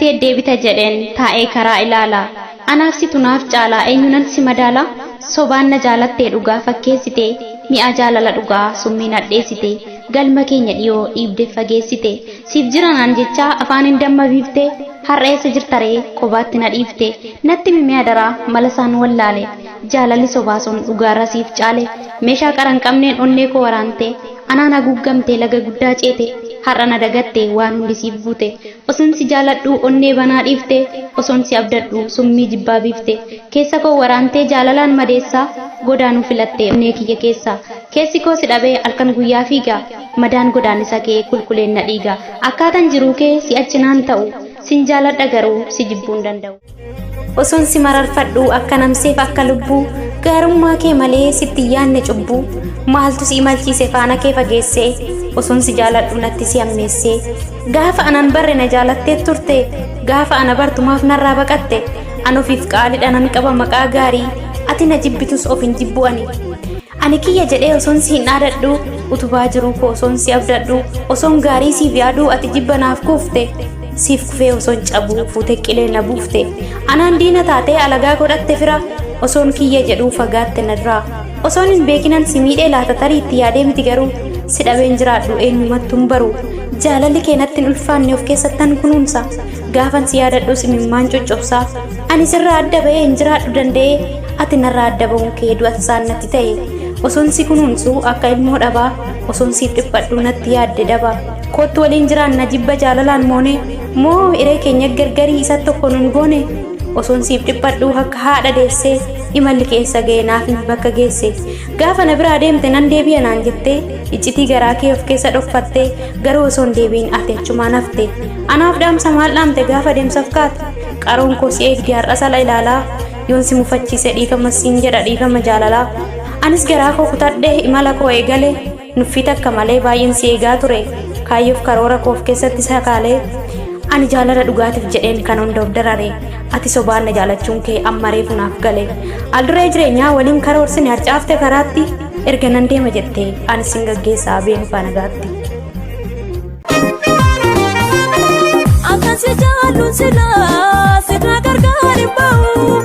Namtee deebita jedheen taa'ee karaa ilaala. Anaaf si tunaaf caalaa eenyunan si madaala? Sobaan na jaalattee dhugaa fakkeessite. Mi'a jaalala dhugaa summii nadheessite. Galma keenya dhiyoo dhiibdee fageessite. Siif jiranaan jecha afaanin damma biifte. Har'a eessa jirtaree qobaatti na dhiifte. Natti mimee adaraa mala isaan wallaale. Jaalalli sobaa sun dhugaarra siif caale. Meeshaa qaran qabneen onnee koo waraante. Anaan haguuggamtee laga guddaa ceete. Har'a na dagatte waan hundi siif buute. Osoon si jaaladhu onnee banaa dhiifte. Osoon si abdadhu summii jibbaa biifte. Keessa koo waraantee jaalalaan madeessaa. Godaanuu filatte onnee kiyya keessa. Keessi koo si dhabee halkan guyyaa fiiga. Madaan godaannisa kee qulqulleen na dhiiga. Akkaataan jiruu kee si achinaan ta'u. Sin jaaladha garuu si jibbuun danda'u. Osoon si mararfadhu akka namseef akka lubbuu. Gaarummaa kee malee sitti yaanne cubbuu. Maaltu si imalchiise faana kee fageessee. Osoon si jaaladhu natti si ammeessee. Gaafa anan barre na jaalattee turte. Gaafa ana bartumaaf narraa baqatte. An ofiif qaaliidha nan qaba maqaa gaarii. Ati na jibbitus of hin jibbu'ani. Ani kiyya jedhee osoon si hin dhaadadhu. Utubaa jiruu koo osoon si abdadhu. Osoon gaarii siif yaaduu ati jibba naaf kuufte. Siif kufee osoon cabuu fuutee qilee na buufte. Anaan diina taatee alagaa godhatte fira. Osoon kiyya jedhuu fagaatte narraa. Osoon hin beekinan si miidhee laata tariitti yaadee miti garuu. Si dhabeen jiraadhu eenyumattuu hin baru. Jaalalli kee natti hin ulfaanne of keessattan kunuunsa. Gaafan si yaadadhu imimmaan coccobsaa. Ani sirraa adda bahee hin jiraadhu danda'ee. Ati narraa adda bahuun kee du'a tasaan natti ta'e. Osoon si kunuunsu akka ilmoo dhabaa. Osoon siif dhiphadhu natti yaadde daba. Kottu waliin jiraanna jibba jaalalaan moone. Moo hiree keenya gargarii isa tokko nun goone. Osoon siif dhiphadhu akka haadha deessee. Imalli keessa ga'e naaf hin bakka geesse. Gaafa na biraa deemte nan deebi'a naan jettee. Iccitii garaa kee of keessa dhokfattee. Garuu osoon deebiin ati achumaan hafte. Anaaf dhaamsa maal dhaamte gaafa deemsaaf kaate. Qaroon koo si eegdi har'a sala ilaalaa. Yoon si mufachiise dhiifama siin jedha dhiifama jaalalaa. Anis garaa koo kutadhee imala koo eegale. Nuffii takka malee baay'een si eegaa ture. Kaayyoof karoora koo of keessatti sakaalee. Ani jaalala dhugaatiif jedheen kan hunda of darare. Ati sobaan na jaalachuun kee amma reefu naaf gale. Alduree jireenyaa waliin karoorsine harcaafte karaatti. Erga nan deema jettee ani sin gaggeessaa beenu faana gaatti. Akkasi jaalluun silaa sirna gargaar hin bahu.